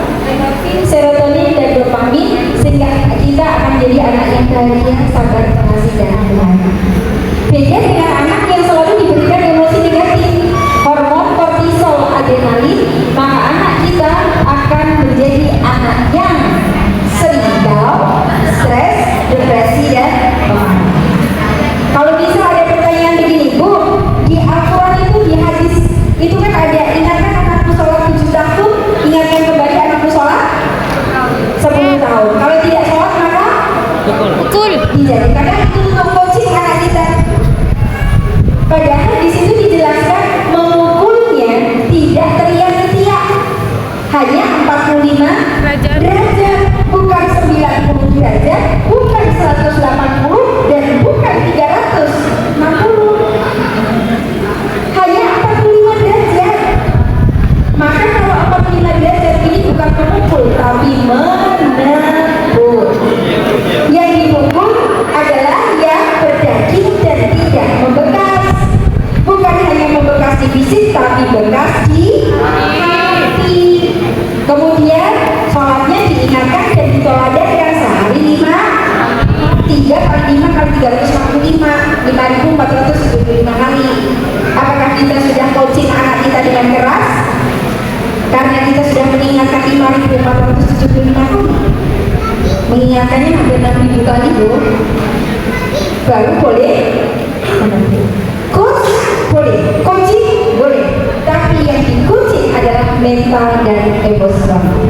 serotonin dan dopamin, sehingga kita akan jadi anak yang bahagia, sabar, pengasih, dan Tuhan. Beda dengan anak yang selalu diberikan emosi negatif, hormon kortisol, adrenalin, maka anak kita akan menjadi anak yang sering down, stres, depresi, dan marah. Kalau bisa ada pertanyaan begini, Bu, di Al-Quran itu, di hadis itu kan ada, ingatkan anakmu sholat 7 tahun, ingatkan kembali anakmu sholat 10 tahun. Kalau tidak sholat maka Betul. dijadikan. Karena itu untuk coaching anak kita. Padahal di situ dijelaskan memukulnya tidak teriak-teriak, hanya 45 derajat, bukan 90 derajat, bukan 180, dan bukan 360, hanya 45 derajat. Maka kalau 45 derajat ini bukan memukul, tapi menepuk. Yang dipukul adalah yang berdaging dan tidak membekas. Bukan hanya membekas di fisik, tapi bekas di hati. Kemudian sholatnya diingatkan dan ditoladankan sehari 3 kali 5 kali 365, 5.475 kali. Apakah kita sudah coaching anak kita dengan keras? Karena kita sudah mengingatkan 5.475 kali. Mengingatkannya hampir 6.000 kali, Bu. Baru boleh coach, boleh coaching, boleh. Tapi yang di coaching adalah mental dan emosional.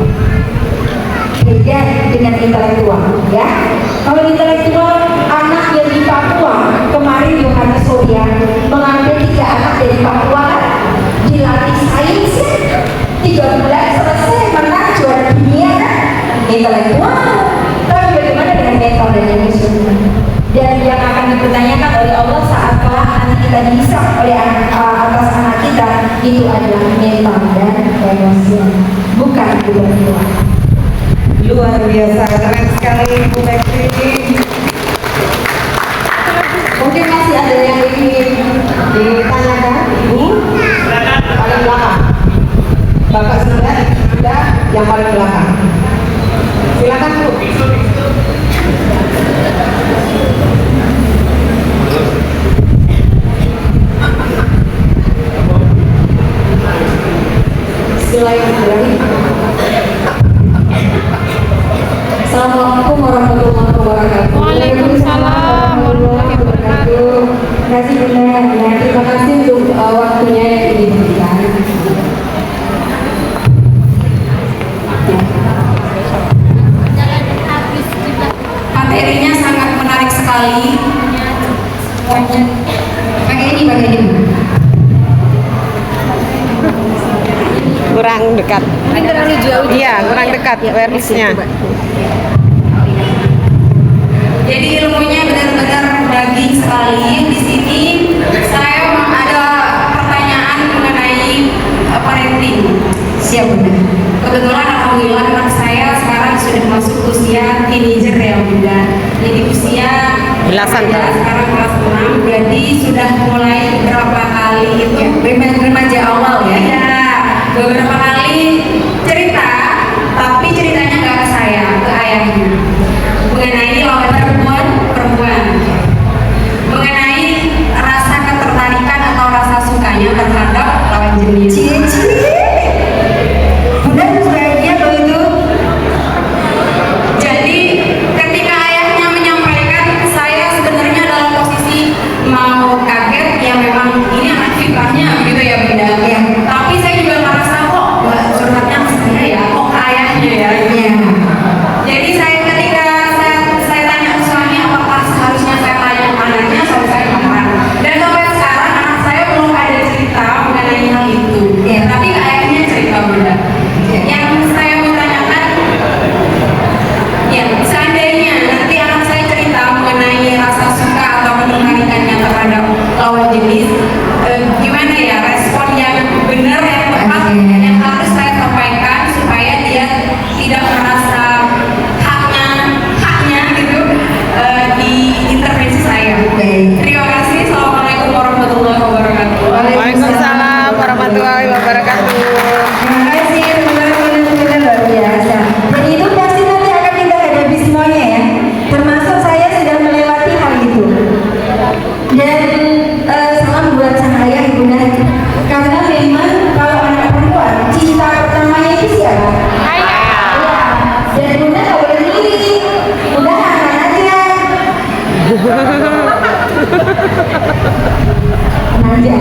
Beda dengan intelektual, ya. Kalau intelektual, anak yang di Papua kemarin Yohanes Surya mengambil 3 anak dari Papua, dilatih sains, 3 bulan selesai, menang juara dunia, kan? Intelektual. Tapi bagaimana dengan mental dan emosional? Dan yang akan dipertanyakan oleh Allah saat kelak nanti kita dihisab oleh atas anak kita, itu adalah mental dan emosional, bukan intelektual. Luar biasa, keren sekali Bu Bekti. Mungkin masih ada yang ingin ditanyakan, Ibu? Paling belakang. Bapak sudah, yang paling belakang. Silakan Bu. Bismillahirrahmanirrahim. Assalamualaikum warahmatullahi wabarakatuh. Waalaikumsalam warahmatullahi wabarakatuh. Terima kasih Bunda. Ya, terima kasih untuk waktunya yang diberikan. Materinya sangat menarik sekali. Pakai ini. Kurang dekat. Ini terlalu jauh. Iya, kurang dekat awareness-nya. Jadi ilmunya benar-benar daging sekali. Di sini saya ada pertanyaan mengenai parenting. Siap Bunda. Kebetulan alhamdulillah anak saya sekarang sudah masuk usia teenager ya Bunda. Jadi usia Belasan tahun. sekarang kelas 6, berarti sudah mulai berapa kali itu remaja awal ya. Ya, beberapa kali cerita, tapi ceritanya nggak ke saya, ke ayahnya. Mengenai lawan perempuan, mengenai rasa ketertarikan atau rasa sukanya terhadap lawan jenis. Udah bahagia begitu. Jadi ketika ayahnya menyampaikan, saya sebenarnya dalam posisi mau kaget, ya memang ini anak fitrahnya begitu ya Bunda. Ya. Tapi saya juga merasa kok curhatnya saya ya, kok ayahnya ya. Ya. Jadi ketika saya tanya ke suami apakah seharusnya saya tanya anaknya, jenis gimana ya respon yang benar yang tepat yang harus saya sampaikan supaya dia tidak merasa haknya gitu di intervensi saya. Terima kasih. Assalamualaikum warahmatullahi wabarakatuh. Waalaikumsalam warahmatullahi wabarakatuh. Terima kasih teman-teman luar biasa. Dan itu pasti nanti akan kita hadapi semuanya ya. Termasuk saya sudah melewati hal itu. Dan salam buat sang ayah ibunda. Karena memang kalau anak perempuan cinta pertamanya itu siapa? Ayah. Dan bunda nggak boleh milih. Bunda aman aja. Aja.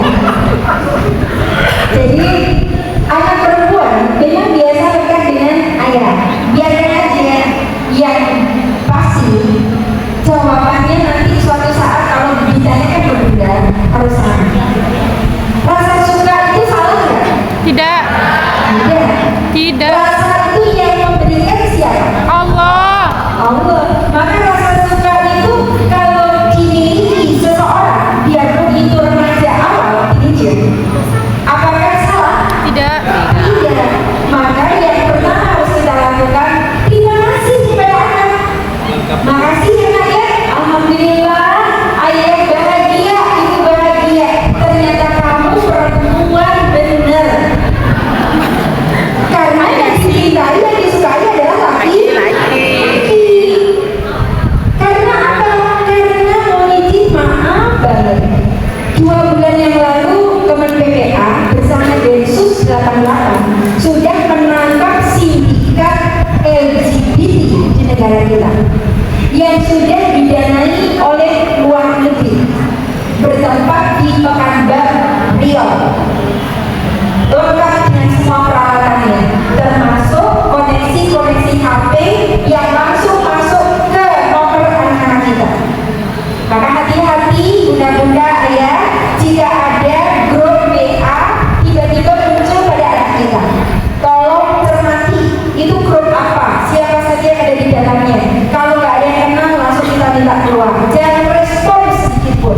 Jadi anak perempuan memang biasa dekat dengan ayah. Biarkan aja yang pasti jawabannya nanti suatu saat kalau ditanyakan ke bunda harus sama. Rasa suka itu salah nggak? Tidak. Tidak. Tidak. Rasa itu yang memberikan siapa? Allah. Allah. Maka rasa suka itu kalau dimiliki seseorang biarpun itu remaja awal teenager, apakah salah? Tidak. Tidak. Maka yang pertama harus kita lakukan terima kasih kepada anak. Makasih ya nak ya. Alhamdulillah ayah bahagia, ibu bahagia. Ternyata kamu perempuan benar. Karena yang dicintai yang disukai adalah laki-laki. Karena apa? Karena mau izin maaf banget. 2 bulan yang lalu Kemen PPA bersama Densus 88 sudah menangkap sindikat LGBT di negara kita yang sudah didanai oleh luar negeri bertempat di Pekanbaru, Riau, lengkap dengan semua peralatannya termasuk koneksi HP yang langsung masuk ke nomor anak-anak kita. Maka hati-hati bunda-bunda ayah jika ada grup WA tiba-tiba muncul pada anak kita. Tolong cermati itu grup apa, siapa saja yang ada di dalamnya. Kalau nggak ada yang kenal langsung kita minta keluar. Jangan respon sedikit pun.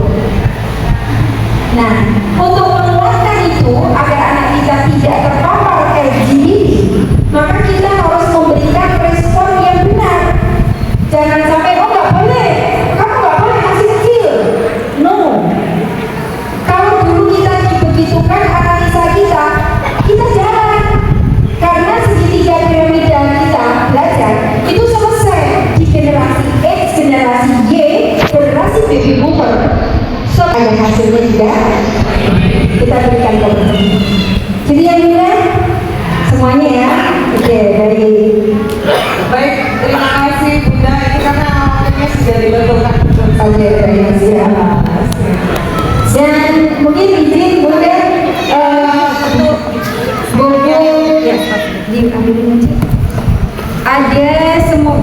Nah, untuk mengeluarkan itu agar anak kita tidak terpapar LGBT, maka kita harus memberikan respon yang benar. Jangan sampai oh nggak boleh, kamu nggak boleh masih kecil. No. Kalau dulu kita dibegitukan analisa kita jalan. Karena segitiga piramida kita belajar itu selesai di generasi X, generasi Y, generasi baby boomer. So ada hasilnya juga kita berikan ke mereka. Jadi yang mudah semuanya ya. Oke, baik. Terima kasih Bunda. Ini karena waktunya sudah dibetulkan saja terima kasih. Dan mungkin izin Bunda untuk buku diambilin aja. Ada semua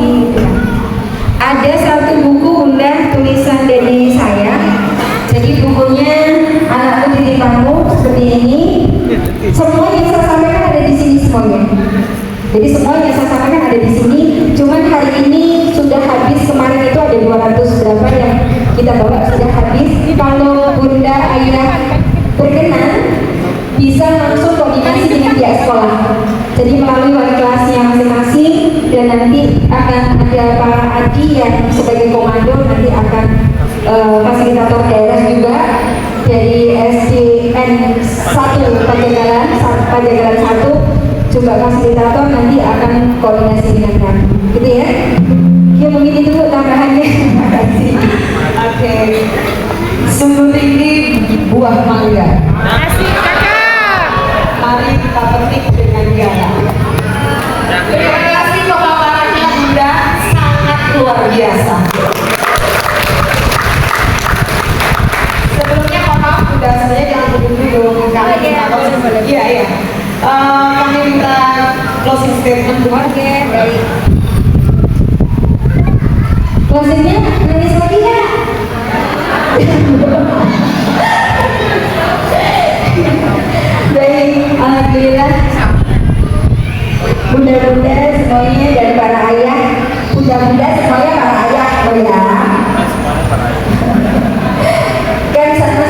ada satu buku Bunda tulisan dari saya. Jadi bukunya anakku titipanmu seperti ini. Semua yang saya sampaikan ada di sini semuanya. Jadi semua yang saya sampaikan ada di sini. Cuman hari ini sudah habis. Kemarin itu ada 200 berapa yang kita bawa sudah habis. Kalau Bunda Ayah berkenan bisa langsung koordinasi dengan pihak sekolah. Jadi melalui wali kelasnya masing-masing dan nanti akan ada Pak Adi yang sebagai komando nanti akan fasilitator daerah juga dari SDN 1 Pajagalan 1 juga fasilitator nanti akan koordinasi dengan kami gitu ya. Ya mungkin itu tambahannya. Terima kasih. Oke. Sungguh tinggi buah mangga. Kasih kakak. Mari kita petik dengan garam. Terima kasih pemaparannya Bunda, sangat luar biasa. Sebelumnya mohon maaf Bunda, saya jangan dulu kami minta closing. Iya. Kami minta closing statement Bunda. Oke, baik. Closingnya nangis lagi ya. Baik, alhamdulillah. Bunda-bunda semuanya dan para ayah, bunda-bunda semuanya para ayah, ya. Kan sama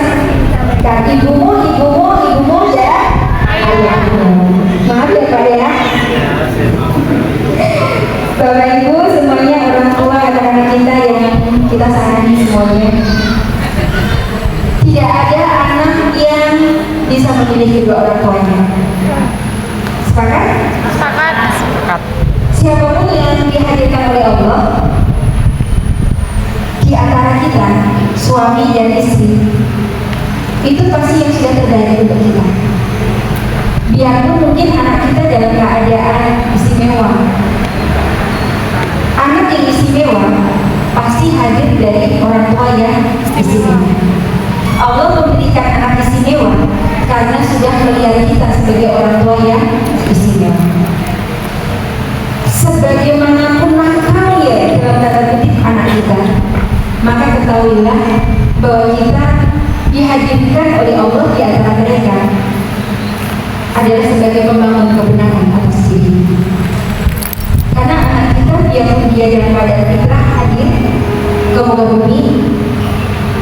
tidak ada anak yang bisa memilih kedua orang tuanya. Sepakat? Sepakat. Sepakat. Siapapun yang dihadirkan oleh Allah di antara kita, suami dan istri, itu pasti yang sudah terbaik untuk kita. Biarpun mungkin anak kita dalam keadaan istimewa, anak yang istimewa pasti hadir dari orang tua yang istimewa. Allah memberikan anak istimewa karena sudah melihat kita sebagai orang tua yang istimewa. Sebagaimanapun nakalnya dalam tanda kutip anak kita, maka ketahuilah bahwa kita dihadirkan oleh Allah di antara mereka adalah sebagai pembangun kebenaran atas diri. Karena anak kita biarpun dia dalam keadaan fitrah hadir ke muka bumi,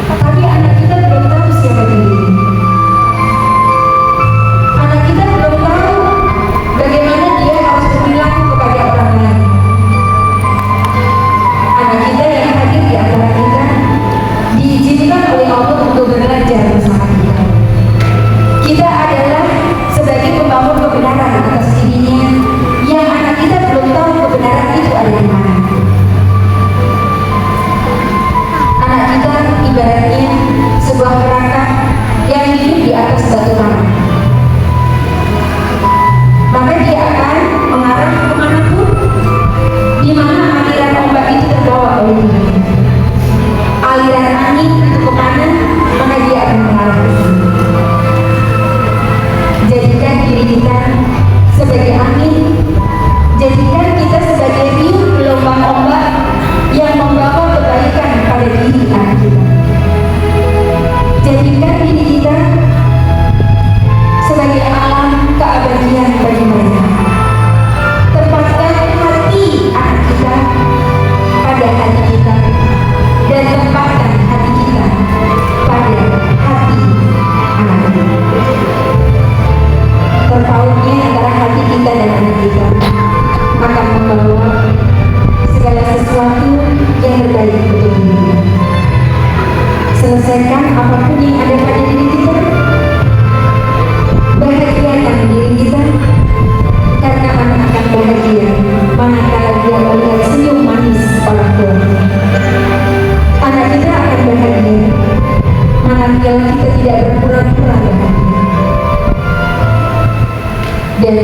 tapi anak kita belum tahu siapa dirinya. Anak kita belum tahu bagaimana dia harus berperilaku kepada orang lain. Anak kita yang hadir di antara kita diizinkan oleh Allah untuk belajar bersama kita. Kita adalah sebagai pembangun kebenaran atas dirinya, yang anak kita belum tahu kebenaran itu ada di mana. Anak kita ibaratnya sebuah perangkap yang hidup di atas batu karang. Maka dia akan mengarah kemanapun, di mana aliran ombak itu terbawa oleh dia. Aliran angin itu kemana, maka dia akan mengarah ke situ. Jadikan diri kita sebagai angin, jadikan kita sebagai riuh gelombang ombak yang membawa kebaikan pada diri anak kita. Jadikan diri kita sebagai alam keabadian bagi mereka. Tempatkan hati anak kita pada hati kita, dan tempatkan hati kita pada hati anak kita. Terpautnya antara hati kita dan anak kita akan membawa segala sesuatu yang terbaik untuk diri kita. Selesaikan apapun yang ada pada diri kita, bahagiakan diri kita, karena anak akan bahagia manakala dia melihat senyum manis orang tua. Anak kita akan bahagia manakala kita tidak berpura-pura bahagia. Dan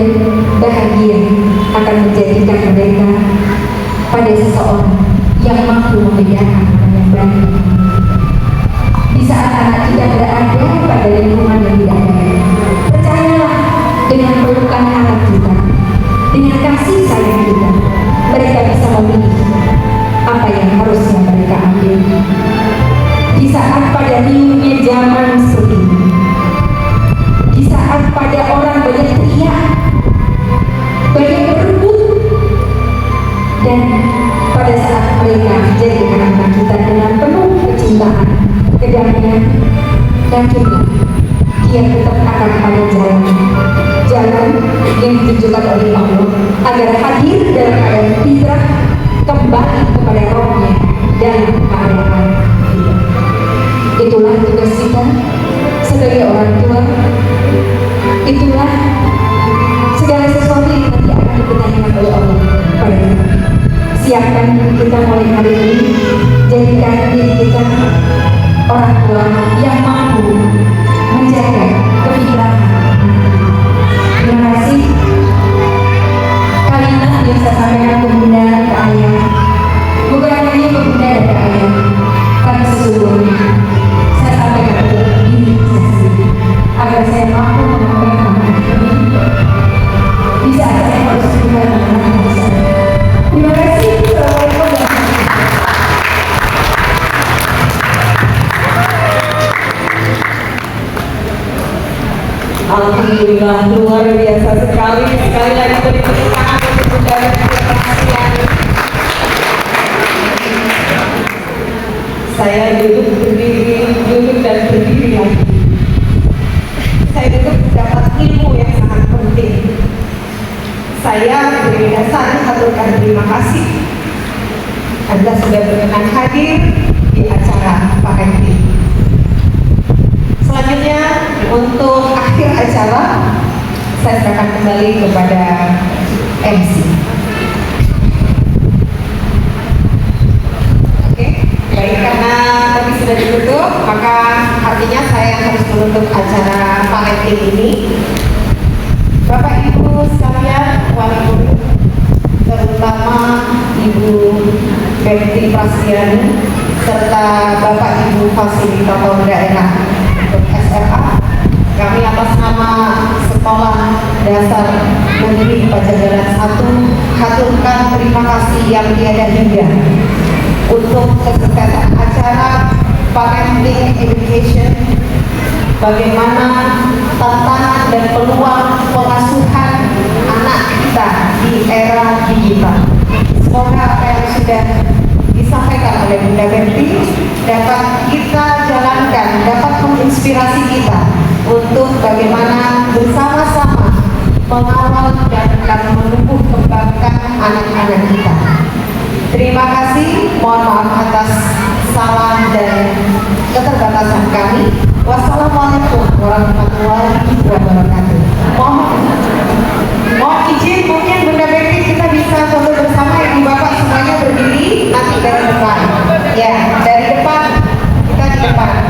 bahagia akan menjadikan mereka pada seseorang yang mampu membedakan mana yang baik. Di saat anak kita berada pada lingkungan yang tidak baik, percayalah dengan pelukan anak kita, dengan kasih sayang kita, mereka bisa memilih apa yang harusnya mereka ambil. Di saat pada riuhnya zaman seperti ini, di saat pada orang banyak teriak, banyak berebut, dan pada saat mereka menjadi anak-anak kita dengan penuh kecintaan, kedamaian, yakinlah dia tetap akan pada jalan yang ditunjukkan oleh Allah agar hadir dalam keadaan fitrah, kembali kepada rohnya dalam keadaan fitrah. Itulah tugas kita sebagai orang tua. Itulah segala sesuatu yang nanti akan dipertanyakan oleh Allah pada kita. Siapkan kita mulai hari ini, jadikan diri kita orang tua yang mampu menjaga kefitrahan. Terima kasih. Kalimat yang saya sampaikan ke bunda, ke ayah, bukan hanya ke bunda dan ke ayah, tapi sesungguhnya saya sampaikan untuk diri saya sendiri, agar saya mampu menyampaikan ini di saat saya harus juga mengenai saya. Terima kasih. Assalamualaikum. Alhamdulillah, luar biasa sekali. Sekali lagi beri tepuk tangan untuk Bunda Kasihan. Saya duduk dan berdiri lagi. Saya duduk dapat ilmu yang sangat penting. Saya beri dasar haturkan terima kasih Anda sudah berkenan hadir di acara Pak Enti. untuk akhir acara saya serahkan kembali kepada MC. Oke, baik, karena tadi sudah ditutup, maka artinya saya yang harus menutup acara parenting ini. Bapak Ibu sekalian, wali murid, terutama Ibu Betty Prastiani serta Bapak Ibu fasilitator daerah untuk SMA, kami atas nama Sekolah Dasar Negeri Pajajaran 1 haturkan terima kasih yang tiada hingga untuk kesuksesan acara parenting education, bagaimana tantangan dan peluang pengasuhan anak kita di era digital. Semoga apa yang sudah disampaikan oleh Bunda Betty dapat kita jalankan, dapat menginspirasi kita untuk bagaimana bersama-sama mengawal dan menumbuh kembangkan anak-anak kita. Terima kasih, mohon maaf atas salah dan keterbatasan kami. Wassalamualaikum warahmatullahi wabarakatuh. Mohon izin, mungkin Bunda Betty kita bisa foto bersama, Ibu Bapak semuanya berdiri nanti dari depan. Ya, dari depan, kita di depan.